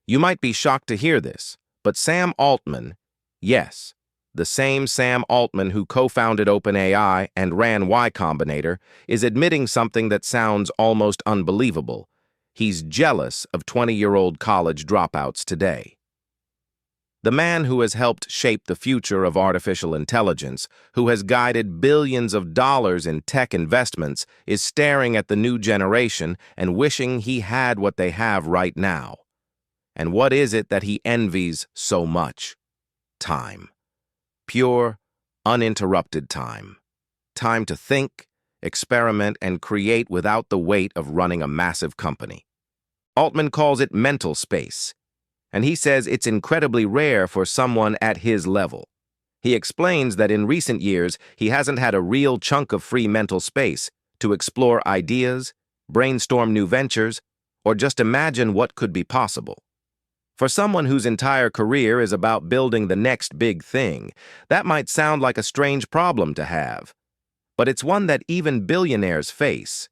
You might be shocked to hear this, but Sam Altman, yes, the same Sam Altman who co-founded OpenAI and ran Y Combinator, is admitting something that sounds almost unbelievable. He's jealous of 20-year-old college dropouts today. The man who has helped shape the future of artificial intelligence, who has guided billions of dollars in tech investments, is staring at the new generation and wishing he had what they have right now. And what is it that he envies so much? Time. Pure, uninterrupted time. Time to think, experiment, and create without the weight of running a massive company. Altman calls it mental space, and he says it's incredibly rare for someone at his level. He explains that in recent years, he hasn't had a real chunk of free mental space to explore ideas, brainstorm new ventures, or just imagine what could be possible. For someone whose entire career is about building the next big thing, that might sound like a strange problem to have. But it's one that even billionaires face.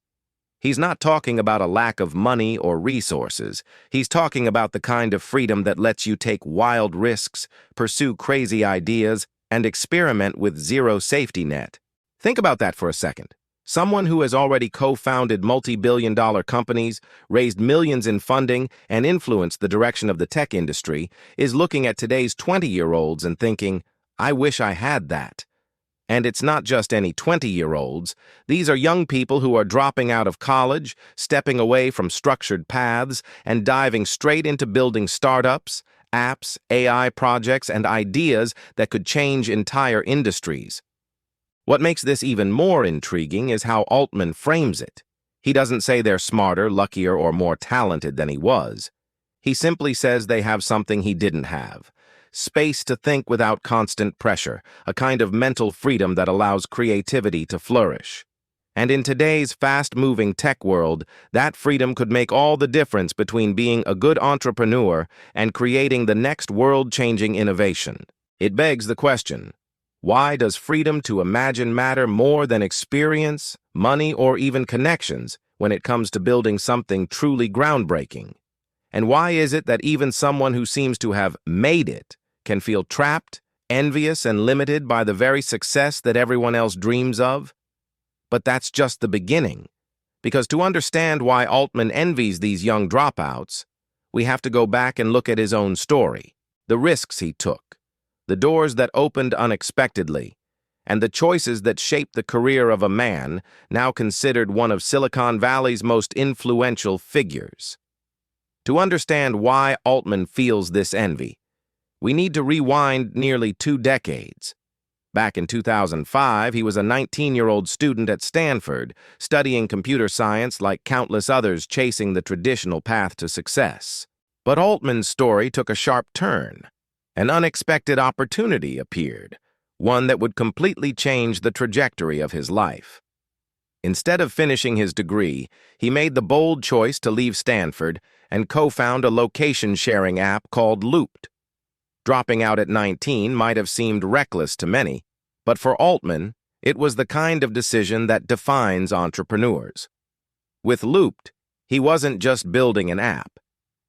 He's not talking about a lack of money or resources. He's talking about the kind of freedom that lets you take wild risks, pursue crazy ideas, and experiment with zero safety net. Think about that for a second. Someone who has already co-founded multi-billion-dollar companies, raised millions in funding, and influenced the direction of the tech industry is looking at today's 20-year-olds and thinking, I wish I had that. And it's not just any 20-year-olds. These are young people who are dropping out of college, stepping away from structured paths, and diving straight into building startups, apps, AI projects, and ideas that could change entire industries. What makes this even more intriguing is how Altman frames it. He doesn't say they're smarter, luckier, or more talented than he was. He simply says they have something he didn't have. Space to think without constant pressure, a kind of mental freedom that allows creativity to flourish. And in today's fast-moving tech world, that freedom could make all the difference between being a good entrepreneur and creating the next world-changing innovation. It begs the question, why does freedom to imagine matter more than experience, money, or even connections when it comes to building something truly groundbreaking? And why is it that even someone who seems to have made it can feel trapped, envious, and limited by the very success that everyone else dreams of? But that's just the beginning. Because to understand why Altman envies these young dropouts, we have to go back and look at his own story, the risks he took, the doors that opened unexpectedly, and the choices that shaped the career of a man now considered one of Silicon Valley's most influential figures. To understand why Altman feels this envy, we need to rewind nearly 2 decades. Back in 2005, he was a 19-year-old student at Stanford, studying computer science like countless others chasing the traditional path to success. But Altman's story took a sharp turn. An unexpected opportunity appeared, one that would completely change the trajectory of his life. Instead of finishing his degree, he made the bold choice to leave Stanford and co-found a location-sharing app called Looped. Dropping out at 19 might have seemed reckless to many, but for Altman, it was the kind of decision that defines entrepreneurs. With Looped, he wasn't just building an app.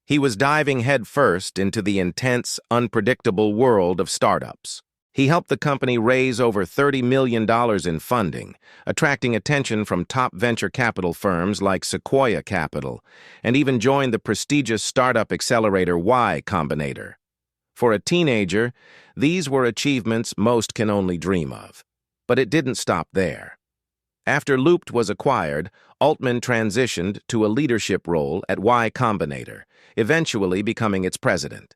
He was diving headfirst into the intense, unpredictable world of startups. He helped the company raise over $30 million in funding, attracting attention from top venture capital firms like Sequoia Capital, and even joined the prestigious startup accelerator Y Combinator. For a teenager, these were achievements most can only dream of. But it didn't stop there. After Looped was acquired, Altman transitioned to a leadership role at Y Combinator, eventually becoming its president.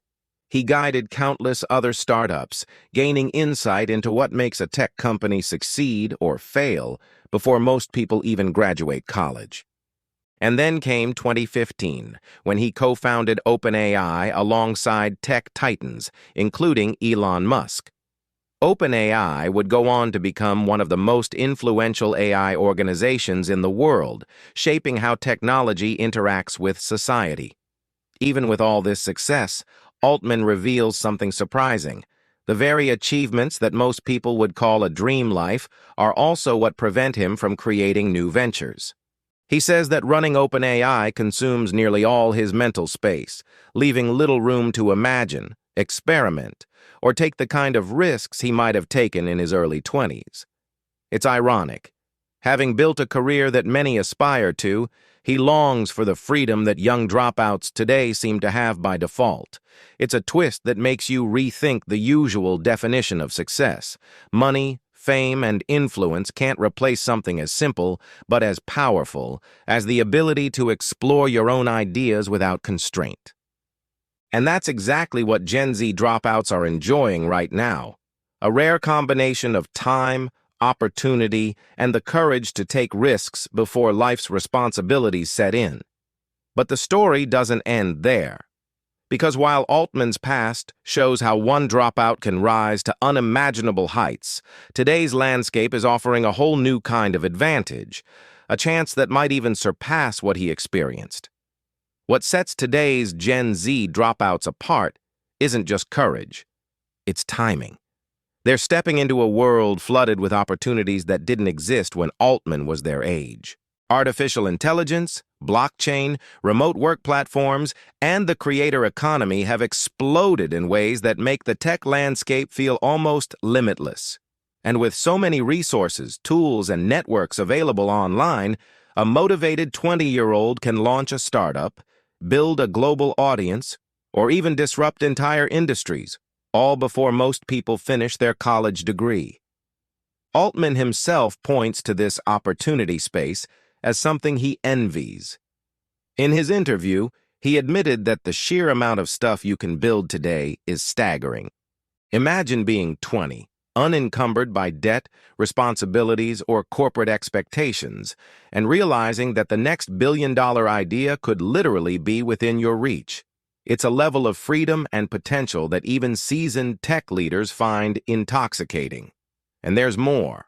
He guided countless other startups, gaining insight into what makes a tech company succeed or fail before most people even graduate college. And then came 2015, when he co-founded OpenAI alongside tech titans, including Elon Musk. OpenAI would go on to become one of the most influential AI organizations in the world, shaping how technology interacts with society. Even with all this success, Altman reveals something surprising. The very achievements that most people would call a dream life are also what prevent him from creating new ventures. He says that running OpenAI consumes nearly all his mental space, leaving little room to imagine, experiment, or take the kind of risks he might have taken in his early 20s. It's ironic. Having built a career that many aspire to, he longs for the freedom that young dropouts today seem to have by default. It's a twist that makes you rethink the usual definition of success. Money, fame, and influence can't replace something as simple, but as powerful, as the ability to explore your own ideas without constraint. And that's exactly what Gen Z dropouts are enjoying right now. A rare combination of time, opportunity, and the courage to take risks before life's responsibilities set in. But the story doesn't end there. Because while Altman's past shows how one dropout can rise to unimaginable heights, today's landscape is offering a whole new kind of advantage, a chance that might even surpass what he experienced. What sets today's Gen Z dropouts apart isn't just courage, it's timing. They're stepping into a world flooded with opportunities that didn't exist when Altman was their age. Artificial intelligence, blockchain, remote work platforms, and the creator economy have exploded in ways that make the tech landscape feel almost limitless. And with so many resources, tools, and networks available online, a motivated 20-year-old can launch a startup, build a global audience, or even disrupt entire industries, all before most people finish their college degree. Altman himself points to this opportunity space as something he envies. In his interview, he admitted that the sheer amount of stuff you can build today is staggering. Imagine being 20, unencumbered by debt, responsibilities, or corporate expectations, and realizing that the next billion-dollar idea could literally be within your reach. It's a level of freedom and potential that even seasoned tech leaders find intoxicating. And there's more.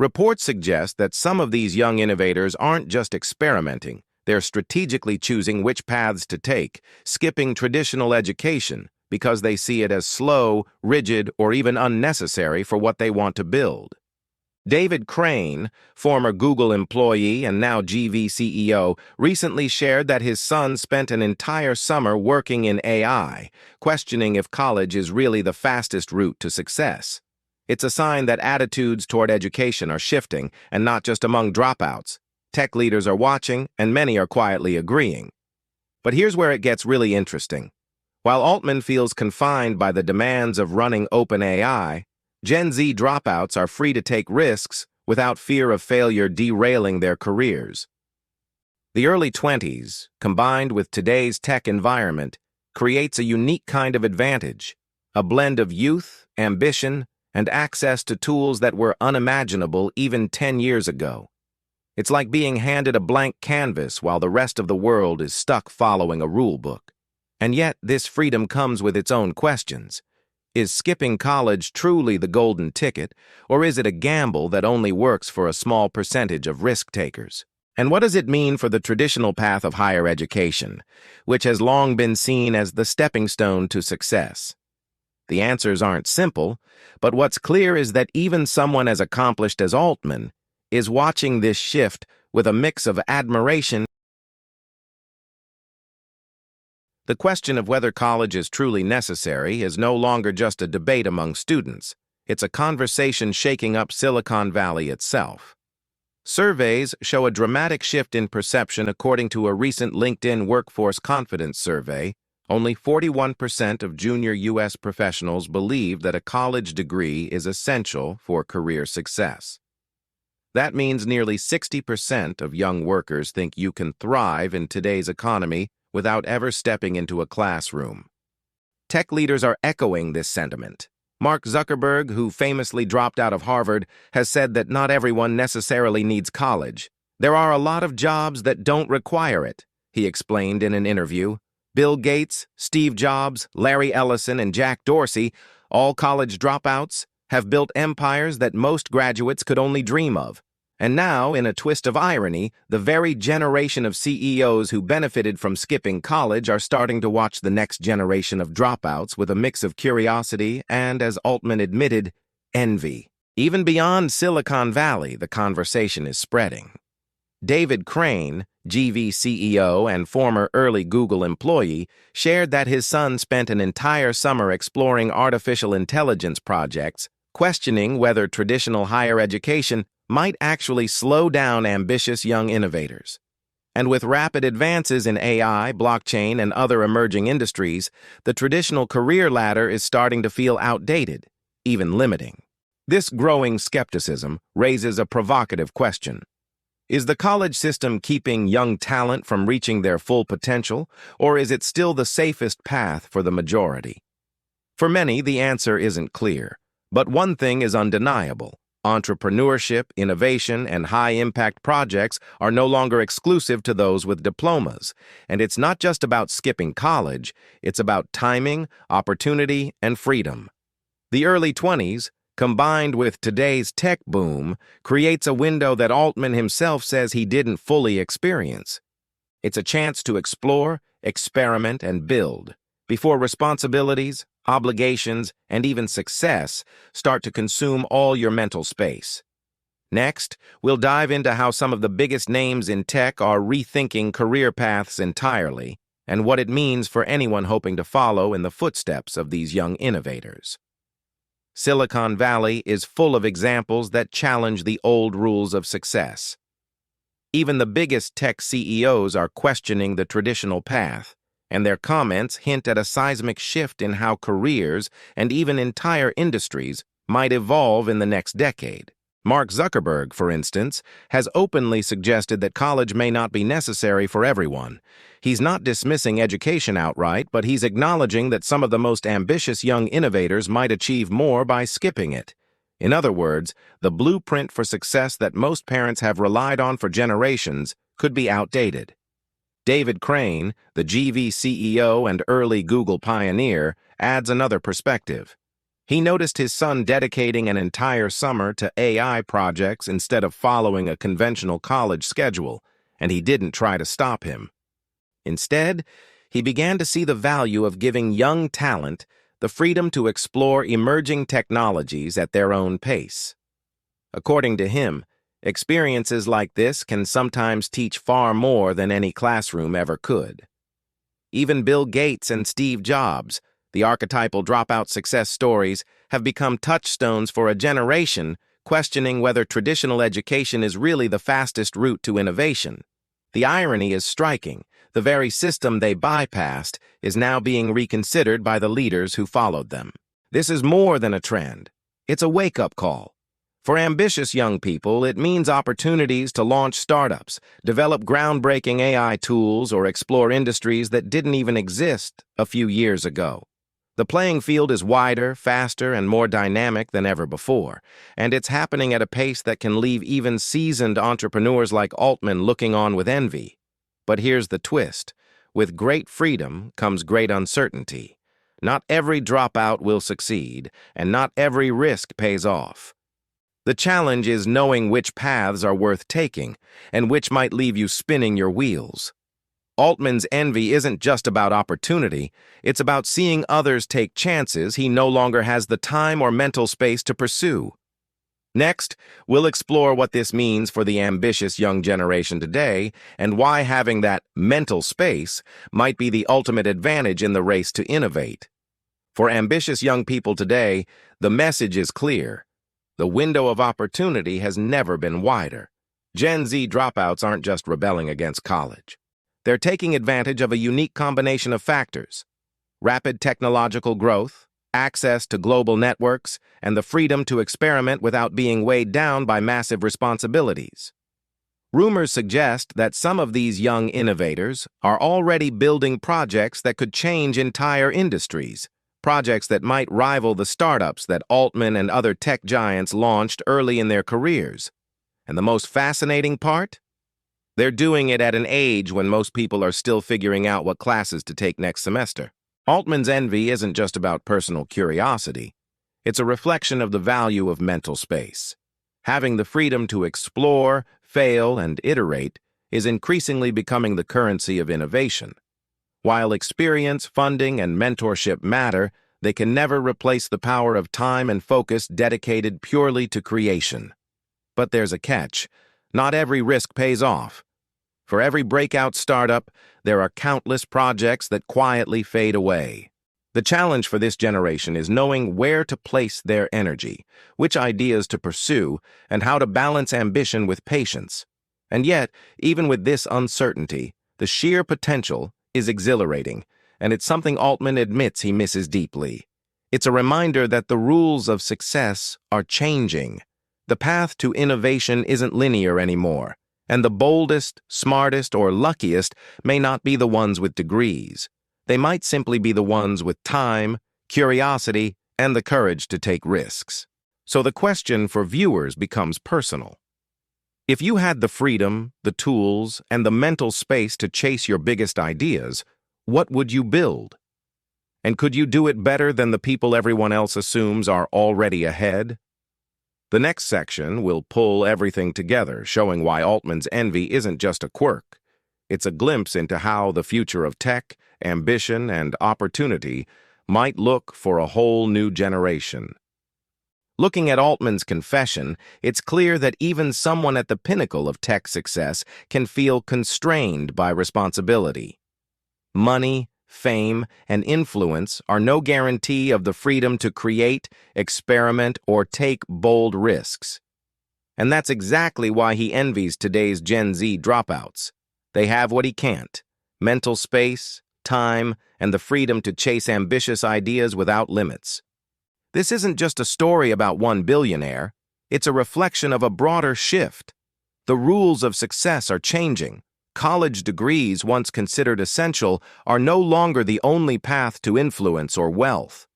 Reports suggest that some of these young innovators aren't just experimenting, they're strategically choosing which paths to take, skipping traditional education because they see it as slow, rigid, or even unnecessary for what they want to build. David Crane, former Google employee and now GV CEO, recently shared that his son spent an entire summer working in AI, questioning if college is really the fastest route to success. It's a sign that attitudes toward education are shifting, and not just among dropouts. Tech leaders are watching, and many are quietly agreeing. But here's where it gets really interesting. While Altman feels confined by the demands of running OpenAI, Gen Z dropouts are free to take risks without fear of failure derailing their careers. The early 20s, combined with today's tech environment, creates a unique kind of advantage, a blend of youth, ambition, and access to tools that were unimaginable even 10 years ago. It's like being handed a blank canvas while the rest of the world is stuck following a rule book. And yet, this freedom comes with its own questions. Is skipping college truly the golden ticket, or is it a gamble that only works for a small percentage of risk-takers? And what does it mean for the traditional path of higher education, which has long been seen as the stepping stone to success? The answers aren't simple, but what's clear is that even someone as accomplished as Altman is watching this shift with a mix of admiration. The question of whether college is truly necessary is no longer just a debate among students. It's a conversation shaking up Silicon Valley itself. Surveys show a dramatic shift in perception according to a recent LinkedIn Workforce Confidence survey. Only 41% of junior U.S. professionals believe that a college degree is essential for career success. That means nearly 60% of young workers think you can thrive in today's economy without ever stepping into a classroom. Tech leaders are echoing this sentiment. Mark Zuckerberg, who famously dropped out of Harvard, has said that not everyone necessarily needs college. There are a lot of jobs that don't require it, he explained in an interview. Bill Gates, Steve Jobs, Larry Ellison, and Jack Dorsey, all college dropouts, have built empires that most graduates could only dream of. And now, in a twist of irony, the very generation of CEOs who benefited from skipping college are starting to watch the next generation of dropouts with a mix of curiosity and, as Altman admitted, envy. Even beyond Silicon Valley, the conversation is spreading. David Crane, GV CEO and former early Google employee, shared that his son spent an entire summer exploring artificial intelligence projects, questioning whether traditional higher education might actually slow down ambitious young innovators. And with rapid advances in AI, blockchain, and other emerging industries, the traditional career ladder is starting to feel outdated, even limiting. This growing skepticism raises a provocative question. Is the college system keeping young talent from reaching their full potential, or is it still the safest path for the majority? For many, the answer isn't clear. But one thing is undeniable. Entrepreneurship, innovation, and high-impact projects are no longer exclusive to those with diplomas. And it's not just about skipping college, it's about timing, opportunity, and freedom. The early 20s, combined with today's tech boom, creates a window that Altman himself says he didn't fully experience. It's a chance to explore, experiment, and build before responsibilities, obligations, and even success start to consume all your mental space. Next, we'll dive into how some of the biggest names in tech are rethinking career paths entirely and what it means for anyone hoping to follow in the footsteps of these young innovators. Silicon Valley is full of examples that challenge the old rules of success. Even the biggest tech CEOs are questioning the traditional path, and their comments hint at a seismic shift in how careers and even entire industries might evolve in the next decade. Mark Zuckerberg, for instance, has openly suggested that college may not be necessary for everyone. He's not dismissing education outright, but he's acknowledging that some of the most ambitious young innovators might achieve more by skipping it. In other words, the blueprint for success that most parents have relied on for generations could be outdated. David Crane, the GV CEO and early Google pioneer, adds another perspective. He noticed his son dedicating an entire summer to AI projects instead of following a conventional college schedule, and he didn't try to stop him. Instead, he began to see the value of giving young talent the freedom to explore emerging technologies at their own pace. According to him, experiences like this can sometimes teach far more than any classroom ever could. Even Bill Gates and Steve Jobs, the archetypal dropout success stories, have become touchstones for a generation, questioning whether traditional education is really the fastest route to innovation. The irony is striking. The very system they bypassed is now being reconsidered by the leaders who followed them. This is more than a trend. It's a wake-up call. For ambitious young people, it means opportunities to launch startups, develop groundbreaking AI tools, or explore industries that didn't even exist a few years ago. The playing field is wider, faster, and more dynamic than ever before, and it's happening at a pace that can leave even seasoned entrepreneurs like Altman looking on with envy. But here's the twist. With great freedom comes great uncertainty. Not every dropout will succeed, and not every risk pays off. The challenge is knowing which paths are worth taking, and which might leave you spinning your wheels. Altman's envy isn't just about opportunity, it's about seeing others take chances he no longer has the time or mental space to pursue. Next, we'll explore what this means for the ambitious young generation today and why having that mental space might be the ultimate advantage in the race to innovate. For ambitious young people today, the message is clear. The window of opportunity has never been wider. Gen Z dropouts aren't just rebelling against college. They're taking advantage of a unique combination of factors: rapid technological growth, access to global networks, and the freedom to experiment without being weighed down by massive responsibilities. Rumors suggest that some of these young innovators are already building projects that could change entire industries, projects that might rival the startups that Altman and other tech giants launched early in their careers. And the most fascinating part? They're doing it at an age when most people are still figuring out what classes to take next semester. Altman's envy isn't just about personal curiosity. It's a reflection of the value of mental space. Having the freedom to explore, fail, and iterate is increasingly becoming the currency of innovation. While experience, funding, and mentorship matter, they can never replace the power of time and focus dedicated purely to creation. But there's a catch. not every risk pays off. For every breakout startup, there are countless projects that quietly fade away. The challenge for this generation is knowing where to place their energy, which ideas to pursue, and how to balance ambition with patience. And yet, even with this uncertainty, the sheer potential is exhilarating, and it's something Altman admits he misses deeply. It's a reminder that the rules of success are changing. The path to innovation isn't linear anymore, and the boldest, smartest, or luckiest may not be the ones with degrees. They might simply be the ones with time, curiosity, and the courage to take risks. So the question for viewers becomes personal. If you had the freedom, the tools, and the mental space to chase your biggest ideas, what would you build? And could you do it better than the people everyone else assumes are already ahead? The next section will pull everything together, showing why Altman's envy isn't just a quirk. It's a glimpse into how the future of tech, ambition, and opportunity might look for a whole new generation. Looking at Altman's confession, it's clear that even someone at the pinnacle of tech success can feel constrained by responsibility. Money, fame, and influence are no guarantee of the freedom to create, experiment, or take bold risks. And that's exactly why he envies today's Gen Z dropouts. They have what he can't: mental space, time, and the freedom to chase ambitious ideas without limits. This isn't just a story about one billionaire. It's a reflection of a broader shift. The rules of success are changing. College degrees, once considered essential, are no longer the only path to influence or wealth.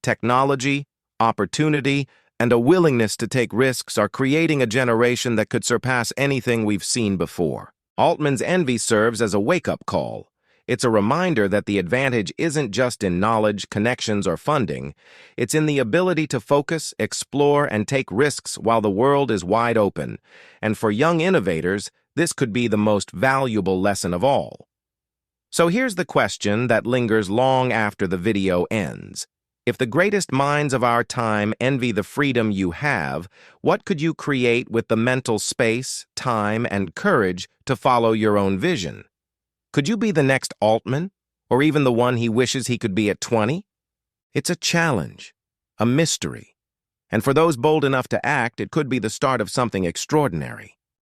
Technology, opportunity, and a willingness to take risks are creating a generation that could surpass anything we've seen before. Altman's envy serves as a wake-up call. It's a reminder that the advantage isn't just in knowledge, connections, or funding. It's in the ability to focus, explore, and take risks while the world is wide open. And for young innovators, this could be the most valuable lesson of all. So here's the question that lingers long after the video ends. If the greatest minds of our time envy the freedom you have, what could you create with the mental space, time, and courage to follow your own vision? Could you be the next Altman, or even the one he wishes he could be at 20? It's a challenge, a mystery. And for those bold enough to act, it could be the start of something extraordinary.